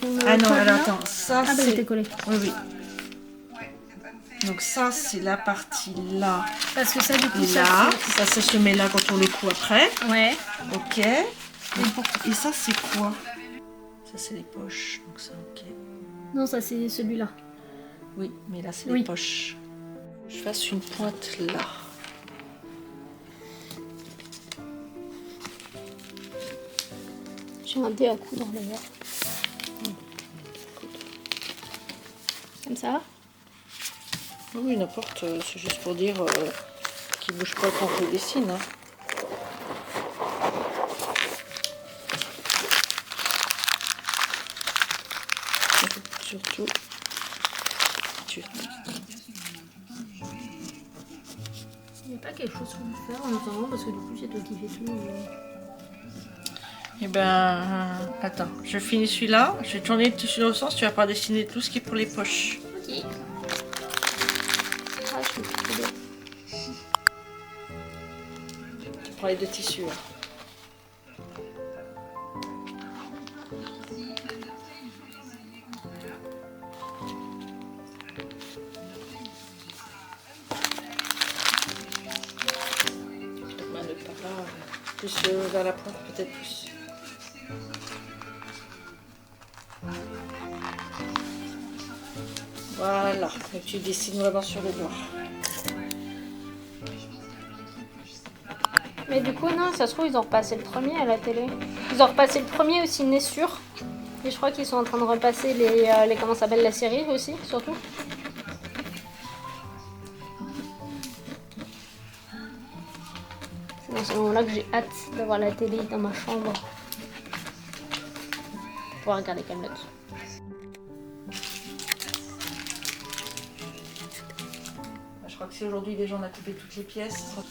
qu'on Ah non, colle alors là. attends, ça Ah bah c'est... j'étais collée. Oui, oui. Donc ça, c'est la partie là Parce que ça, du coup, et ça là. Ça, c'est ce met là quand on le coud après. c'est... Ouais. Ok. Et ça, c'est quoi? Ça, c'est les poches. Donc ça, ok. Non, ça, c'est celui-là. Oui, mais là, c'est Oui. les poches. Faut que je fasse une pointe là. J'ai un dé à coudre d'ailleurs. Comme ça. Oui, n'importe. C'est juste pour dire qu'il bouge pas quand on dessine. Hein. Surtout. Il n'y a pas quelque chose qu'on peut faire en attendant parce que du coup, c'est toi qui fais tout. Eh ben, attends, je finis celui-là, je vais tourner tout sur le sens, tu vas pas dessiner tout ce qui est pour les poches. Ok. Ah, je suis plus bien. Tu prends les deux tissus. Hein. Par là, plus vers la pointe, peut-être plus. Voilà, et tu dessines vraiment sur le doigt. Mais du coup, non, ça se trouve, ils ont repassé le premier à la télé. Ils ont repassé le premier au ciné sûr. Et je crois qu'ils sont en train de repasser les comment ça s'appelle, la série aussi, surtout. C'est dans ce moment-là que j'ai hâte d'avoir la télé dans ma chambre. Pour pouvoir regarder Kaamelott. Je crois que si aujourd'hui déjà on a coupé toutes les pièces, ça sera...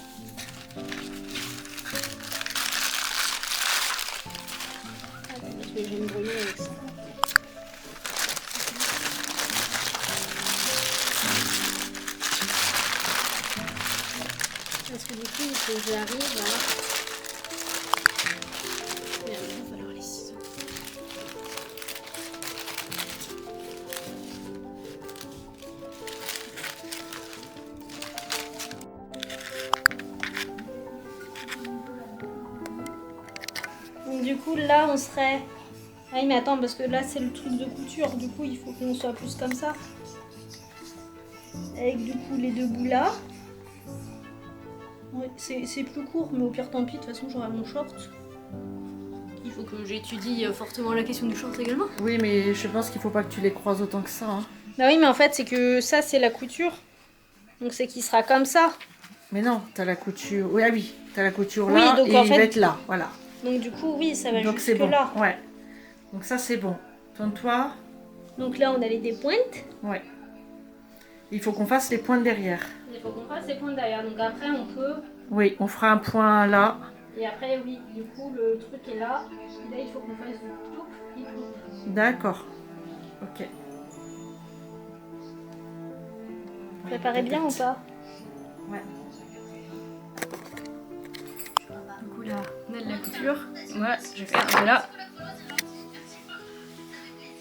Je vais me brouiller avec ça. Parce que du coup, il faut que j'arrive à... Merde, il va falloir les ciseaux. Donc du coup, là, on serait... Ah oui, mais attends, parce que là, c'est le truc de couture. Du coup, il faut qu'on soit plus comme ça. Avec du coup les deux bouts là. Ouais, c'est plus court, mais au pire tant pis, de toute façon j'aurai mon short. Il faut que j'étudie fortement la question du short également. Oui, mais je pense qu'il faut pas que tu les croises autant que ça. Hein. Bah oui, mais en fait c'est que ça c'est la couture. Donc c'est qu'il sera comme ça. Mais non, t'as la couture... Oui, ah oui, t'as la couture Oui, là donc et en il fait- va être là, voilà. Donc du coup oui, ça va Donc jusque c'est bon, là. ouais. Donc ça c'est bon. Tourne-toi. Donc là on a les des pointes. Ouais. Il faut qu'on fasse les pointes derrière. Il faut qu'on fasse les pointes derrière. Donc après on peut... Oui, on fera un point là. Et après oui, du coup le truc est là. Et là il faut qu'on fasse du ploup et ploup. D'accord. Ok. Ça paraît bien ou pas? Ouais. Du coup là, on a de la couture. Moi, je vais faire de là.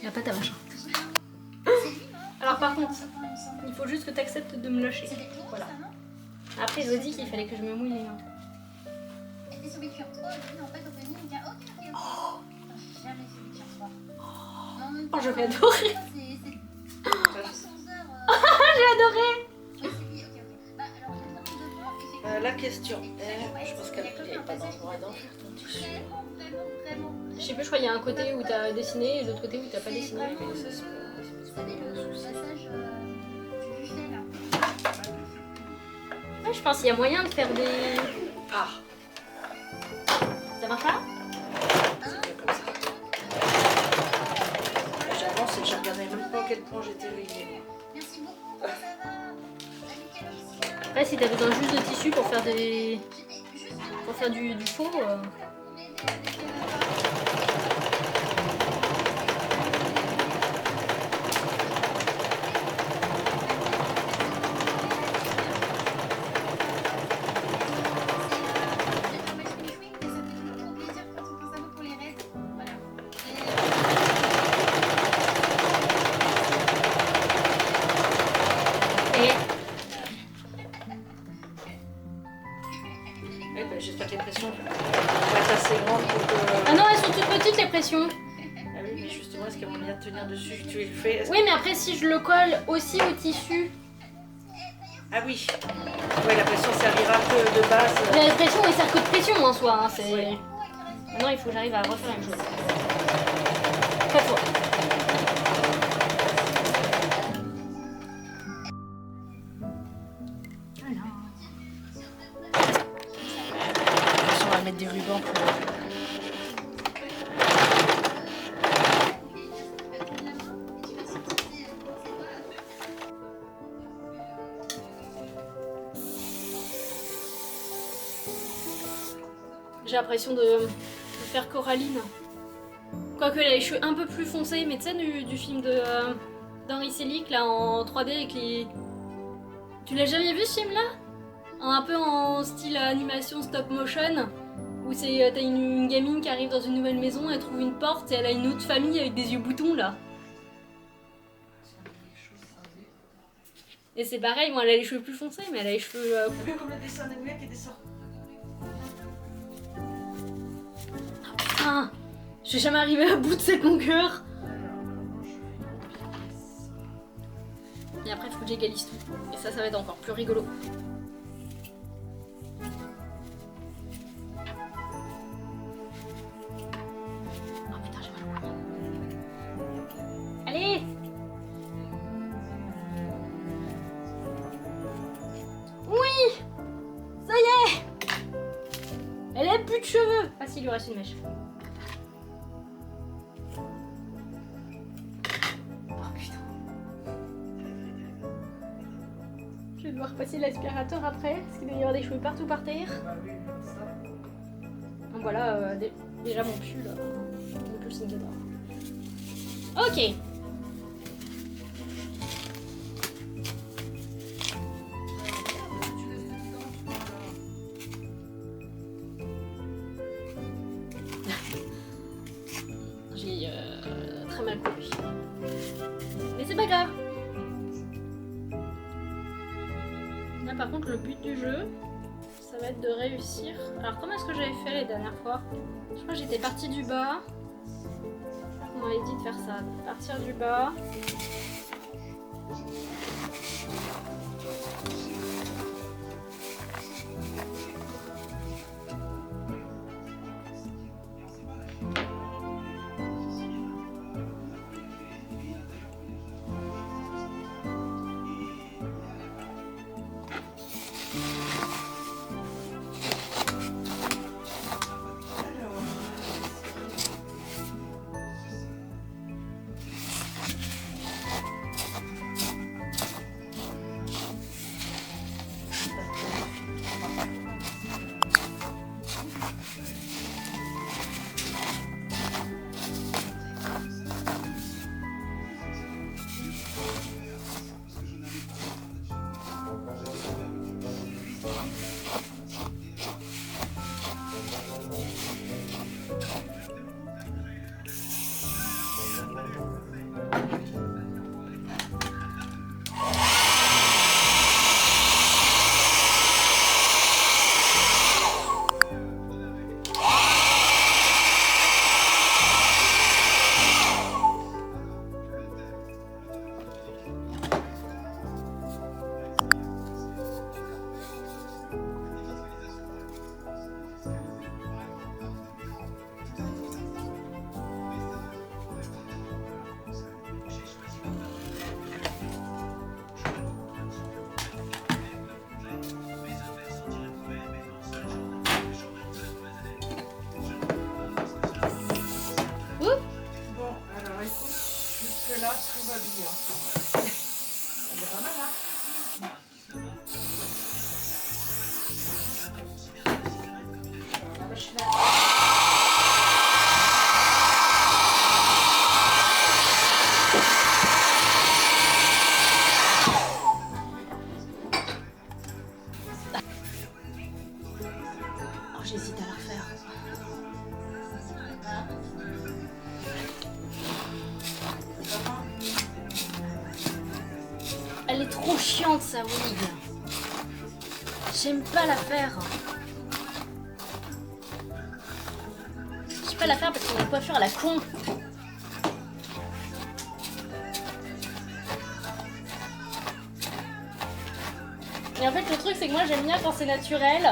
La pâte à machin. Alors par contre, il faut juste que tu acceptes de me lâcher. Voilà. Après, je dis qu'il fallait que je me mouille les mains. Oh, je vais adorer. J'ai adoré. La question est, je pense qu'elle n'est pas dangereuse d'en faire ton tissu. Je sais plus, je crois qu'il y a un côté où t'as dessiné et l'autre côté où t'as pas dessiné. Mais ça, c'est pas Ouais, je pense qu'il y a moyen de faire des... Ah, Ça marche pas? c'est mieux comme ça. J'avance et je regardais même pas à quel point j'étais réglée. Après, si t'as besoin juste de tissu pour faire des... Pour faire du faux... mais après, si je le colle aussi au tissu... Ah oui. Ouais, la pression servira que de base. La pression, il sert que de pression en soi. Hein, c'est... Oui. Maintenant, il faut que j'arrive à refaire la même chose. Très fort. On va mettre des rubans pour... J'ai l'impression de faire Coraline. Quoique elle a les cheveux un peu plus foncés, mais tu sais du film d'Henri Selick là en 3D avec les... Tu l'as jamais vu ce film là? Un peu en style animation stop motion, où t'as une gamine qui arrive dans une nouvelle maison, elle trouve une porte et elle a une autre famille avec des yeux boutons là. Et c'est pareil, moi elle a les cheveux plus foncés, mais elle a les cheveux... Plus comme le dessin animé qui descend. Putain, je vais jamais arriver à bout de cette longueur. Et après il faut que j'égalise tout. Et ça va être encore plus rigolo. Oh putain, j'ai mal au poignet. Allez! Oui! Ça y est! Elle a plus de cheveux! Ah si, il lui reste une mèche. Oh putain. Je vais devoir passer l'aspirateur après, parce qu'il doit y avoir des cheveux partout par terre. Donc voilà, déjà mon pull. Mon pull c'est une guitare. Ok. J'ai très mal couru. Mais c'est pas grave. Là par contre le but du jeu, ça va être de réussir. Alors comment est-ce que j'avais fait les dernières fois? Je crois que j'étais partie du bas. On m'avait dit de faire ça, de partir du bas. Là, tout va bien. C'est pas mal, hein? La machine à... Oh, j'hésite à la refaire. Elle est trop chiante sa wig. J'aime pas la faire. J'aime pas la faire parce qu'on a une coiffure à la con. Et en fait, le truc, c'est que moi, j'aime bien quand c'est naturel.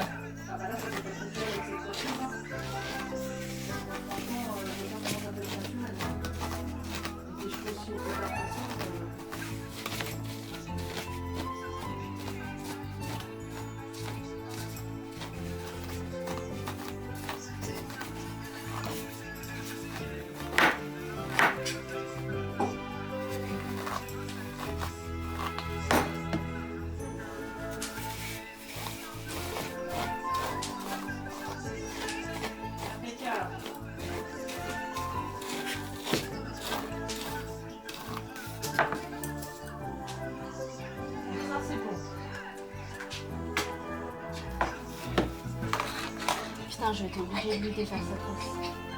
Putain, je vais être obligée de lutter faire ça.